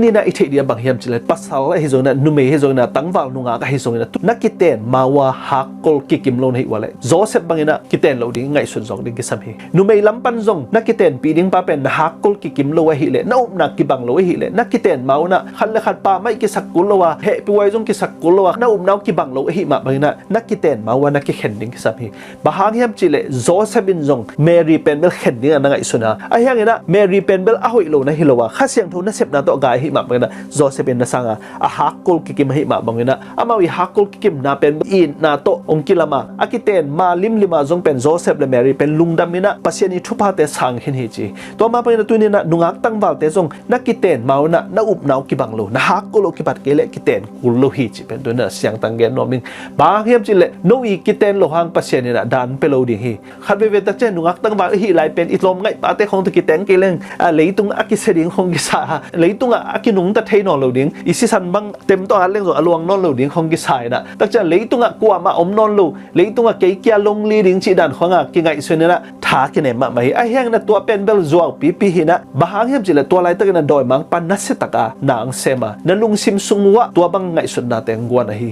นี่นะอิเทเดียบางเฮียมจิเลปัสสาวะฮิโซนะนุเมฮิโซนะตั้งวาลนุงากะฮิโซนะนักกิเตนมาวาฮักกอลกิกิมโลนฮิวาเลโจเซฟบางนะกิเตนโลดิ้งไงสุดจงดิ้งกิสัมฮีนุเมลัมปันจงนักกิเตนปีดิ้งปาเป็นฮักกอลกิกิมโลวะฮิเลนะอุบนักกิบังโลวะฮิเลนักกิเตนมาวนะขันเลขัดปาไม่กิสักกุลโลวะเฮปิไวจงกิสักกุลโลวะนะอุบนักกิบังโลวะฮิมาบางนะนักกิเตนมาวะนักกิเข็นดิ้งกิสัมฮีบางเฮียมจิเลโจเซฟบินจงเมรีเป็นเบลเข็นดิ้งนะไงสุนะไอ้ยังไงนะเมรีเป็นเบลอาหุยโลนะฮิโลวะข้าเสียงทุนนะเซฟนะตัวกายฮิมาบางนะโจเซฟเป็นนะสังอาฮักกอลกิกิมฮิมาบางนะอามาวิฮักกอลกิกิมนาเป็นอินนาโตองกิลามาอากิเตนมาลิมลิมาจงเป็นโจเซฟและเมรีเป็นลุงดามินะปัสยานิทุพาเตสังหินฮิจีตัวมาเป็นตัวนี้นะนุงักตั้งวาลเตจงนักกิเตนมานะนะอุบนาวกิบังโลนะฮักกอลกิบัดเกเลกิเตนกุลโลฮิจีเป็นตัวนั้นเสียงตังเกนนอมิงบางเฮียมจิเลโนอีกิเตนโลหังปัสยานินะดันเปโลดิฮีขัดเวเวตักเจนุงักตั้งวาลฮิไลเป็นอิตลมไงปาเตของตุกิเตนเกเลงเลยตุงอากิเสดิงของกิสาเลยตุงอากินุงตะเทนอนโลดิงอิสิสันบังเต็มตัวอันเล่งส่วนอลวงนอนโลดิงของกิสายนะตักเจเลยตุงกัวมาอมนอนโลเลยตุงเกยเกียลงลีดิงจีดันของกิไงส่วนนี้นะท้ากินเนมาไม่ไอเฮียงนะตัวเป็นเบลจวงปีหินะบางเฮียมจิเลตัวไรตักนั้นโดยมังปันนัสตะกานางเซมานั่นลุงซิมซุงวะตัวบังไงสุดนาเตงกวนฮี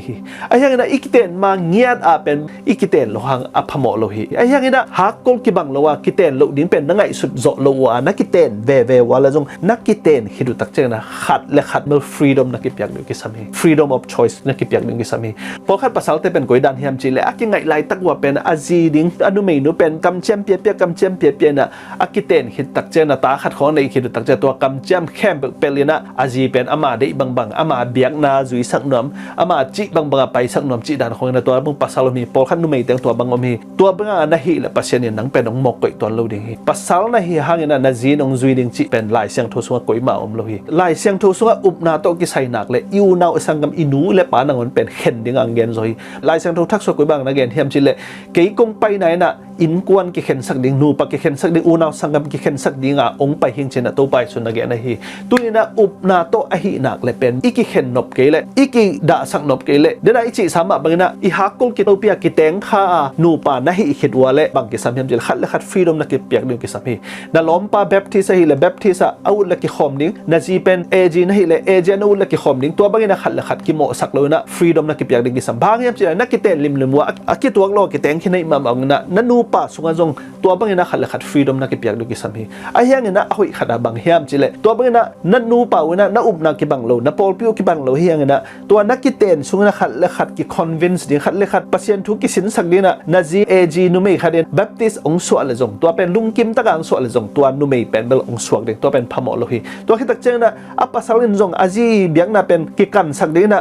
ไอเฮียงนะอีกิเตนมาเงียดอาเป็นอีกิเตนโลหังอภโมโลฮีไอเฮียงนะฮักกอลกิบังโลวะกิเตนโลดิ้งเป็นนังไงสุดโจโลวะนักกิเตนเววะละจงนักกิเตนฮิดุตักเจนะขัดและขัดเบลฟรีดอมนักกิปยักนึงกิสามีฟรีดอมออฟชอยส์นักกิปยักนึงกิสามีพอขัดภาษาเตเป็นกวยดันเฮียมจิเลอากิไงไลตักว่าเป็นอาจีดิ้งอนุเมนุเป็นกำเจมเปียกำเจมเปียนะอากิเตนฮิดตักเจนะตาขัดของในฮิดุตักเจตัวกำเจมแคมเปลีนะอาจีเป็นอามาได้บางอามาเบียกนาจุยสักนอมอามาจิบางไปสักนอมจิดันของในตัวบางภาษาเรามีพอขัดนุเมเตงตัวบางมีตัวบางนะฮิและปัสยานินังเป็นองมกกวยตัวเราดิ้งภาษานะฮิหางนะนาจีนองจุยดิ้งจิเป็นลายเสียงทุสวงกวยมาอมโลหิลายเสียงทุสวงอุบนาโตกิไซนักเลยยูนาวสังกัมอินูและปานังมันเป็นเข็นดิ้งอังเกนโซฮิลายเสียงทุทักสวกวยบางนักเกนเฮียมจิเลเกยกงไปไหนนะอินกวนกิเข็นสักดิ้งนูปะกิเข็นสักดิ้งอูนาวสังกัมกิเข็นสักดิ้งองไปหิงเชนะโตไปสุนักเกนนะฮิตัวนี้นะอุบนาโตอหินักเลยเป็นอีกิเข็นนบเกเลอีกิด่าสักนบเกเลเดน่าอิจิสามะบางนะอีฮักกุลกิโตเปียกิเตงข้านูปานะฮิขิดวัวเลบางกิสามเฮียมจิเลขัดและขัดฟรีดอมนักกิเปียกดิ้งกิสามฮินะล้อมปาเบปทิสฮิเลเบปทิสอาวุธและกิขอมดิ้งนะจีเป็นเอจีนะฮิเลเอจีนะอุและกิขอมดิ้งตัวบางนะขัดและขัดกิโมสักเลยนะฟรีดอมนักกิเปียกดิ้งกิสามบางเฮียมจิเลนักกิเตนลิมว่าอากิตัวโลกิเตงขี้ในมาบางนะนันูปาสุงจงตัวบางนะขัดและขัดฟรีดอมนักกิเปียกดิ้งกิสามฮิไอ้เฮียงนะอาหุยขัดบางเฮียมจิเลตัวบางนะนันูปาวนะอุบนักกิบังโลนะปอลพิวกิบังโลเฮียงนะตัวนักกิเตนสุงนะขัดและขัดกิคอนวินส์ดิ้งขัดและขัดปัสยันทุกิสินสักดิ้งนะจีเอจีนุเมขัดเดนแบปติสองสวดเลยจงตัวเป็นลุงกิมตะการสวดเลยจงตัวนุเมเป็นเบลองสวดดิ้งตัวเป็นพมอโลหิตัวคิดตักเจนะอัปปัสลินจงอาจีเบียงนะเป็นกิกันสักดิ้งนะ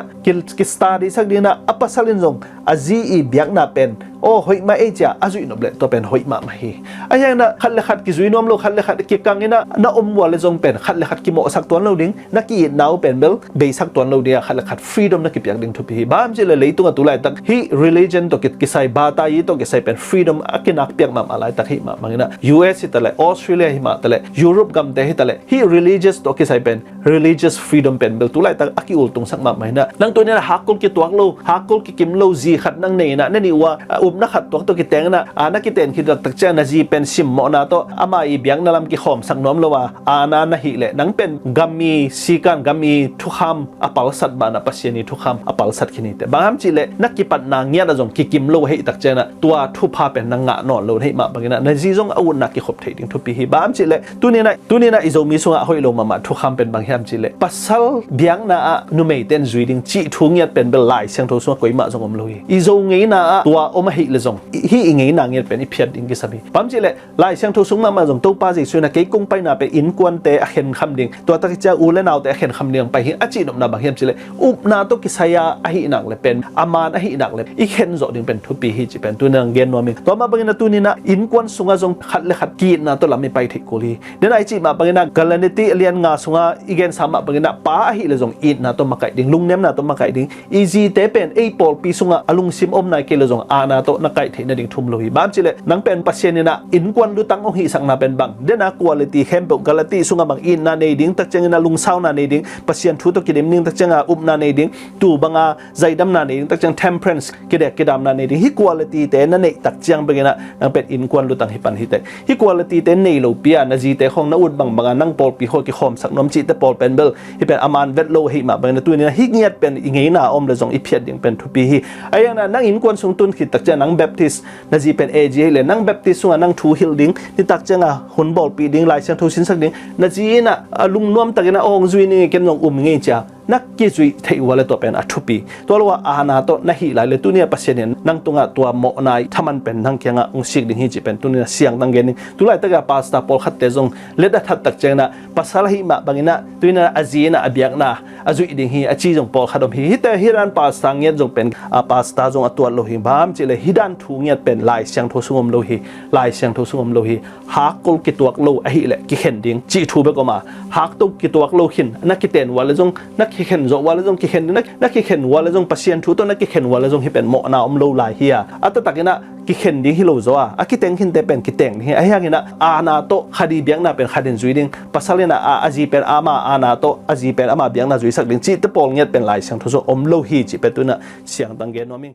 กิสตาดีสักดิ้งนะอัปปัสลินจงอาจีเบียงนะเป็นโอ้หอยมาเอจ่าอาจุยนบเลตัวเป็นหอยมาฮีไอ้ยังนะขัดเลขัดกิจุยนอมโลขัดเลขัดกิกังนะนะอมวัวเลจงเป็นขัดเลขัดกิโมสักตัวเราดิ้งนักกีนาวเป็นเบลเบสักตัวเราเดียขัดเลขัดฟรีดอมนักกิเปียกดิ้งทุบฮีบ้ามเจเลเลยตัวตุลายตักฮี religion ตัวกิไซบาตายีตัวกิไซเป็นฟรีดอมอากินักเปียกมาอะไรตักฮีมาบางนะ US ฮิตเลยออสเตรเลียฮิมาตเลยยุโรปกัมเตฮิตเลยฮี religious ตัวกิไซเป็น religious freedom เป็นเบลตุลายตักอากิอุลตรงสักมาไม่นะนั่งตัวนี้นะฮักกุลกิตัวเราฮักกุลกิกิมเราจีขัดนั่งเนี่ยนะนั่นนี่ว่าอุบนักขัดตัวกิเตงนะนักกิเตนคิดว่าตักเจนะจีเป็นซิมโมนาโตอามาอีเบียงนาลำกิขอมสักน้อมละว่านานะฮิเลนังเป็นกัมมีซีกันกัมมีทุกคำอปัลสัตบานะปัสยานีทุกคำอปัลสัตขินีแต่บางคำจิเลนักกิปัดนางเงียนะจงกิกิมโลให้ตักเจนะตัวทุพาเป็นนางงะนอนโลให้มาบางนะนะจีจงอาวุธนักกิขบเทดิงทุปีฮิบางจิเลตัวนี้นะอิโซมิสุงะหอยโลมาทุกคำเป็นบางคำจิเลปัสสัลเบียงนะนุเมเตนจุยดิงจิทุงเงียเป็นเบลไลเสียงโทสุงะกุยมาจงอมโลฮิอิโซเงียนะตัวอมหิเลจงฮีอิงนางเงียเป็นอิเพียดอิงกิสามีปั๊มจิเลลายเสียงทุสุงมาจงตู้ป้าจิสุนักเกยกุ้งไปนาไปอินกวนเตอเข็นคำดิ่งตัวตะกิจอูเลนาวเตอเข็นคำดิ่งไปหิอาจินอมนาบางเฮียมจิเลอุบนาตุกิสยาอหินักเลยเป็นอามานอหินักเลยอีเข็นโจดิ่งเป็นทุปีฮิจิเป็นตัวนางเกนนวมิตัวมาบางนาตัวนี้นะอินกวนสุงาจงขัดเลขัดกีนาตัวลำไม่ไปถิกุลีเดินไอจิมาบางนากัลนิติเลียนงาสุงาอีเกนสามบางนาป้าอหิเลยจงอินนาตัวมาไก่ดิ่งลุงเนมนาตัวมาไก่ดิ่งอีจีเตเป็นไอปอลปีสุงาอลุงซิมอมนายเกลจงอานาตัวนักไก่ถินาดิ่งทุ่มโลหิบ้ามจิเลนังเป็นปัสเซน ni na in kwan lu tang ong hi sak na pen bang de na quality hem pe galati sunga bang in na nei ding tak chang na lung sau na nei ding pasien thu to kidim ning tak chang up na nei ding tu banga zaidam na nei ding tak chang temperance kidek kidam na nei ding hi quality te na nei tak chang begena nang pet in kwan lu tang hi pan hi te hi quality te nei lo pia na ji te khong na ut bang banga nang pol pi ho ki khom sak nom chi te pol pen bel hi pen aman vet lo hi ma bang na tu ni hi ngiat pen ingei na om le zong i phiat ding pen thu pi hi ayang na nang in kwan sung tun khit tak chang nang baptist na ji pen ag le nang baptist sunga nang thu hil ding ni tak chang hun bol pi ding lai sang thu sin sak ding na ji na lung nom takena ong zui ni ken nong ngei cha nak ki zui thei wala to pen athupi to lo ana to na hi lai le tu ni pasien nang tunga tua mo nai thaman pen nang kyanga ong sik ding hi chi pen tu ni siang dang gen tu lai taka pasta pol khat te jong le da that tak chena pasal hi ma bangina tu na azina abyak na azui ding hi achi jong pol khadom hi te hiran pasta nget jong pen pasta jong atwa lo hi bam chi le hidan thu nget pen lai siang tho sungom lo hi lai siang tho sungom lo hi ha kol ki tuak lo a hi le ki khen ding chi thu be ko ma hak to ki tuak lo khin na ki ten wala jong na ki khen zo wala jong ki khen na ki khen wala jong pasien thu to na ki khen wala jong hi pen mo na lo lai hi ata takina ki khen ding hi lo zo a ki teng hin te pen ki teng hi a hangina ana to khadi biang na pen khadin zui ding pasalena aji pen ama ana to aji pen ama biang na zui sak ding chi te pol nget pen lai siang tho so om lo hi chi pe tu na siang dang ge no ming